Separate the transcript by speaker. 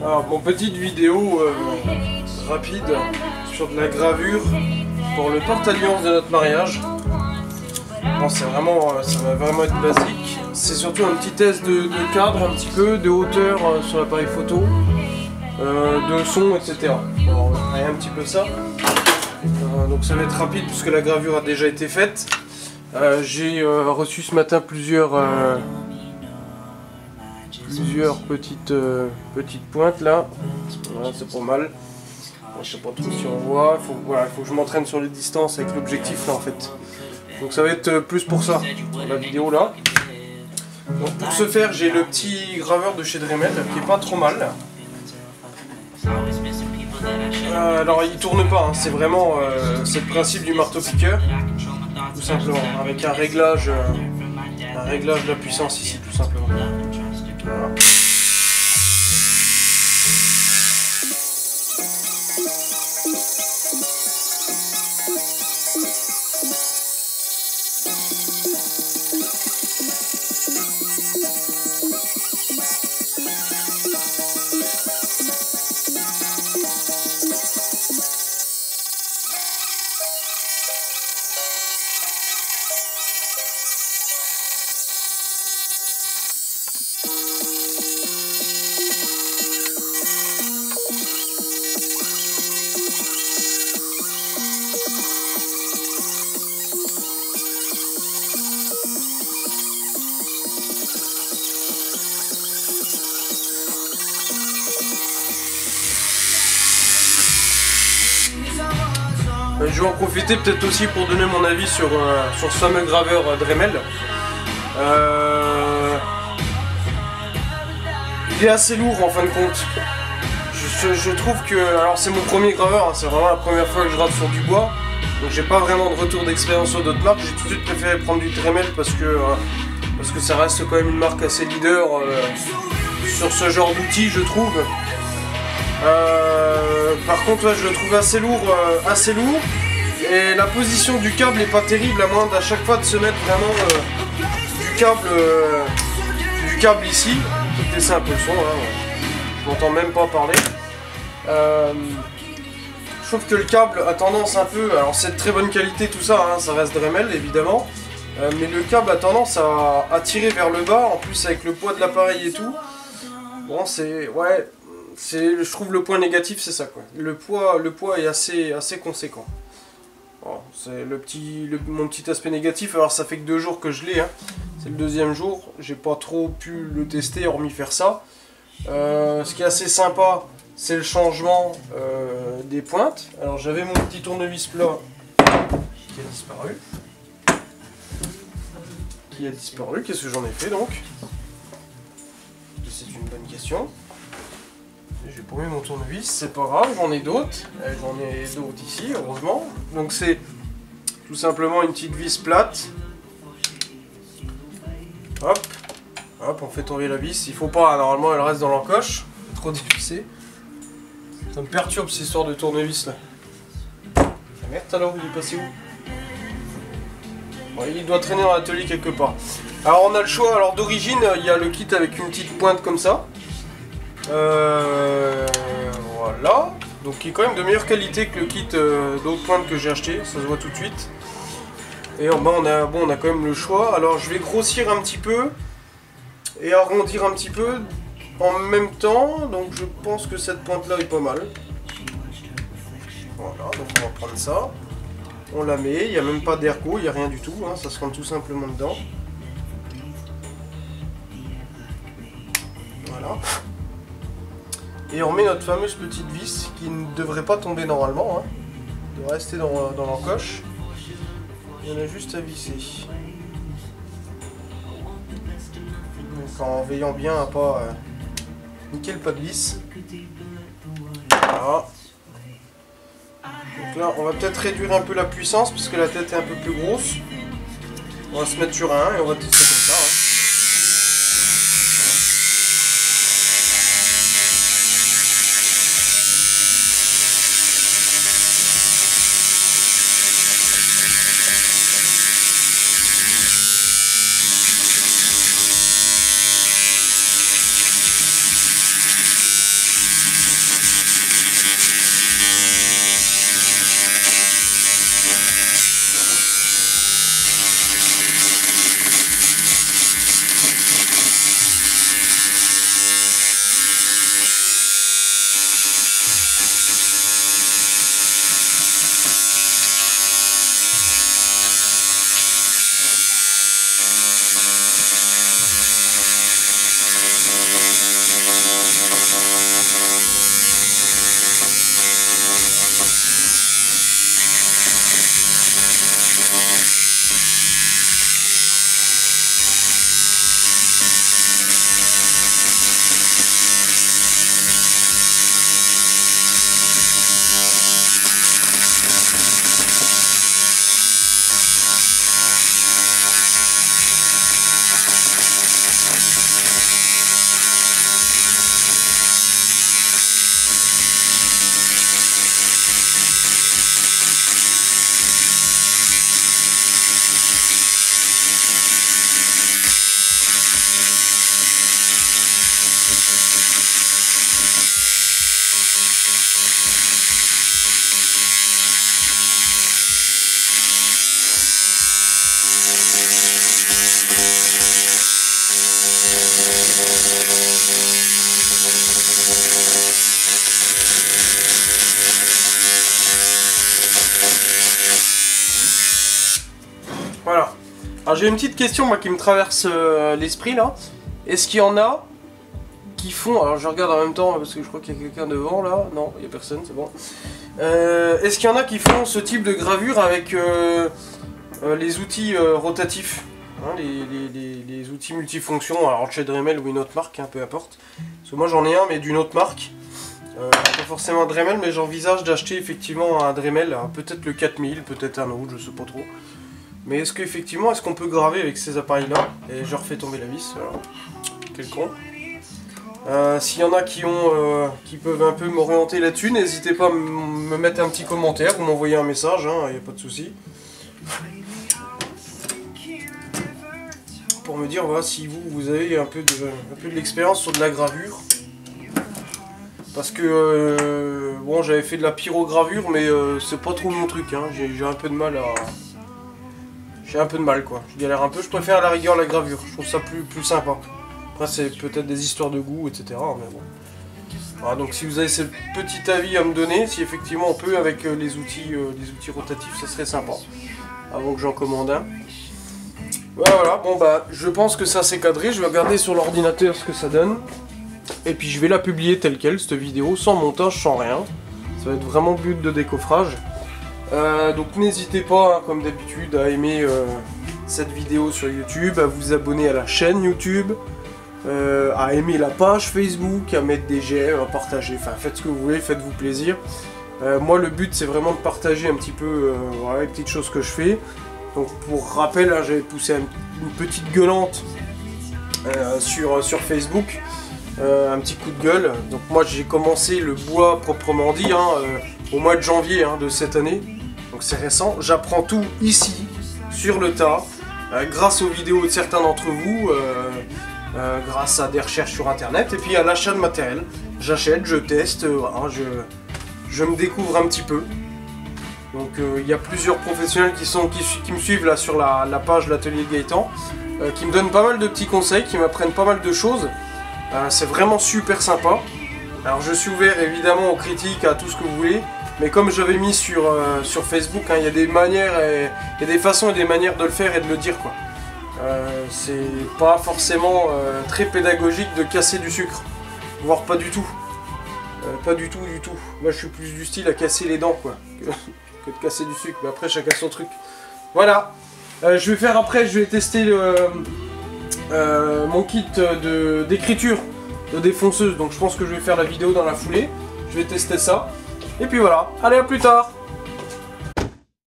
Speaker 1: Alors, mon petite vidéo rapide sur de la gravure pour le porte-alliance de notre mariage. Bon, c'est vraiment, ça va vraiment être basique. C'est surtout un petit test de cadre, un petit peu, de hauteur sur l'appareil photo, de son, etc. Bon, on va travailler un petit peu ça. Donc ça va être rapide puisque la gravure a déjà été faite. J'ai reçu ce matin plusieurs petites pointes là. Voilà, c'est pas mal. Bon, je sais pas trop si on voit. Voilà, faut que je m'entraîne sur les distances avec l'objectif là en fait. Donc ça va être plus pour ça, la vidéo là. Donc pour ce faire, j'ai le petit graveur de chez Dremel qui est pas trop mal. Alors il tourne pas, hein. C'est vraiment c'est le principe du marteau-piqueur, tout simplement, avec un réglage de la puissance ici, tout simplement. Voilà. Je vais en profiter peut-être aussi pour donner mon avis sur ce fameux graveur Dremel. Il est assez lourd en fin de compte. Je trouve que, alors c'est mon premier graveur, hein, c'est vraiment la première fois que je grave sur du bois. Donc j'ai pas vraiment de retour d'expérience sur d'autres marques. J'ai tout de suite préféré prendre du Dremel parce que ça reste quand même une marque assez leader sur ce genre d'outils, je trouve. Par contre, ouais, je le trouve assez lourd, et la position du câble est pas terrible, à moins d'à chaque fois de se mettre vraiment du câble ici. Je vais baisser un peu le son, hein. Je m'entends même pas parler. Je trouve que le câble a tendance un peu, alors c'est de très bonne qualité tout ça, hein, ça reste Dremel évidemment, mais le câble a tendance à tirer vers le bas, en plus avec le poids de l'appareil et tout. Bon, c'est, ouais. Je trouve le point négatif, c'est ça quoi. Le poids est assez conséquent. Bon, c'est mon petit aspect négatif. Alors ça fait que 2 jours que je l'ai, hein. C'est le 2e jour. J'ai pas trop pu le tester hormis faire ça. Ce qui est assez sympa, c'est le changement des pointes. Alors j'avais mon petit tournevis plat qui a disparu. Qu'est-ce que j'en ai fait donc? C'est une bonne question. J'ai paumé mon tournevis, c'est pas grave, j'en ai d'autres. J'en ai d'autres ici, heureusement. Donc c'est tout simplement une petite vis plate. Hop, hop, on fait tomber la vis. Il faut pas, normalement elle reste dans l'encoche. Trop dévissé. Ça me perturbe cette histoire de tournevis là. Ah merde alors, il est passé où? Bon, il doit traîner dans l'atelier quelque part. Alors on a le choix, alors d'origine il y a le kit avec une petite pointe comme ça. Voilà, donc qui est quand même de meilleure qualité que le kit d'autres pointes que j'ai acheté, ça se voit tout de suite. Et en bas on a quand même le choix. Alors je vais grossir un petit peu et arrondir un petit peu en même temps, donc je pense que cette pointe là est pas mal. Voilà, donc on va prendre ça, on la met, il n'y a même pas d'ergot, il n'y a rien du tout, hein, ça se rentre tout simplement dedans. Voilà. Et on met notre fameuse petite vis qui ne devrait pas tomber normalement, hein. Elle doit rester dans l'encoche. Et on a juste à visser. Donc en veillant bien à pas niquer le pas de vis. Voilà. Donc là on va peut-être réduire un peu la puissance parce que la tête est un peu plus grosse. On va se mettre sur un et on va tester comme ça, hein. Alors j'ai une petite question moi qui me traverse l'esprit là. Est-ce qu'il y en a qui font... Alors je regarde en même temps parce que je crois qu'il y a quelqu'un devant là. Non, il n'y a personne, c'est bon. Est-ce qu'il y en a qui font ce type de gravure avec les outils rotatifs, hein, les outils multifonctions, alors chez Dremel ou une autre marque, hein, peu importe. Parce que moi j'en ai un mais d'une autre marque. Pas forcément un Dremel, mais j'envisage d'acheter effectivement un Dremel, peut-être le 4000, peut-être un autre, je sais pas trop. Mais est-ce qu'effectivement, est-ce qu'on peut graver avec ces appareils-là? Et je refais tomber la vis, alors. Quel con. S'il y en a qui peuvent un peu m'orienter là-dessus, n'hésitez pas à me mettre un petit commentaire ou m'envoyer un message, il n'y a pas de souci. Pour me dire voilà, si vous avez un peu de l'expérience sur de la gravure. Parce que bon, j'avais fait de la pyrogravure, mais c'est pas trop mon truc, hein. J'ai un peu de mal à... J'ai un peu de mal quoi, je galère un peu, je préfère à la rigueur la gravure, je trouve ça plus sympa. Après c'est peut-être des histoires de goût, etc. Mais bon. Voilà, donc si vous avez ce petit avis à me donner, si effectivement on peut avec les outils rotatifs, ça serait sympa. Avant que j'en commande un. Voilà, bon bah je pense que ça c'est cadré, je vais regarder sur l'ordinateur ce que ça donne. Et puis je vais la publier telle quelle, cette vidéo, sans montage, sans rien. Ça va être vraiment but de décoffrage. Donc n'hésitez pas, hein, comme d'habitude, à aimer cette vidéo sur YouTube, à vous abonner à la chaîne YouTube, à aimer la page Facebook, à mettre des j'aime, à partager, enfin faites ce que vous voulez, faites-vous plaisir. Moi le but c'est vraiment de partager un petit peu voilà, les petites choses que je fais. Donc pour rappel, hein, j'avais poussé une petite gueulante sur Facebook, un petit coup de gueule. Donc moi j'ai commencé le bois proprement dit au mois de janvier de cette année. Donc c'est récent, j'apprends tout ici, sur le tas, grâce aux vidéos de certains d'entre vous, grâce à des recherches sur internet, et puis à l'achat de matériel. J'achète, je teste, voilà, je me découvre un petit peu. Donc il y a plusieurs professionnels qui me suivent là sur la page l'atelier Gaëtan, qui me donnent pas mal de petits conseils, qui m'apprennent pas mal de choses. C'est vraiment super sympa. Alors je suis ouvert évidemment aux critiques, à tout ce que vous voulez. Mais comme j'avais mis sur Facebook, il y a des manières, il y a des façons et des manières de le faire et de le dire quoi. C'est pas forcément très pédagogique de casser du sucre, voire pas du tout. Pas du tout. Moi je suis plus du style à casser les dents quoi, que de casser du sucre. Mais après chacun son truc. Voilà. Je vais faire après, je vais tester mon kit d'écriture de défonceuse. Donc je pense que je vais faire la vidéo dans la foulée. Je vais tester ça. Et puis voilà, allez à plus tard.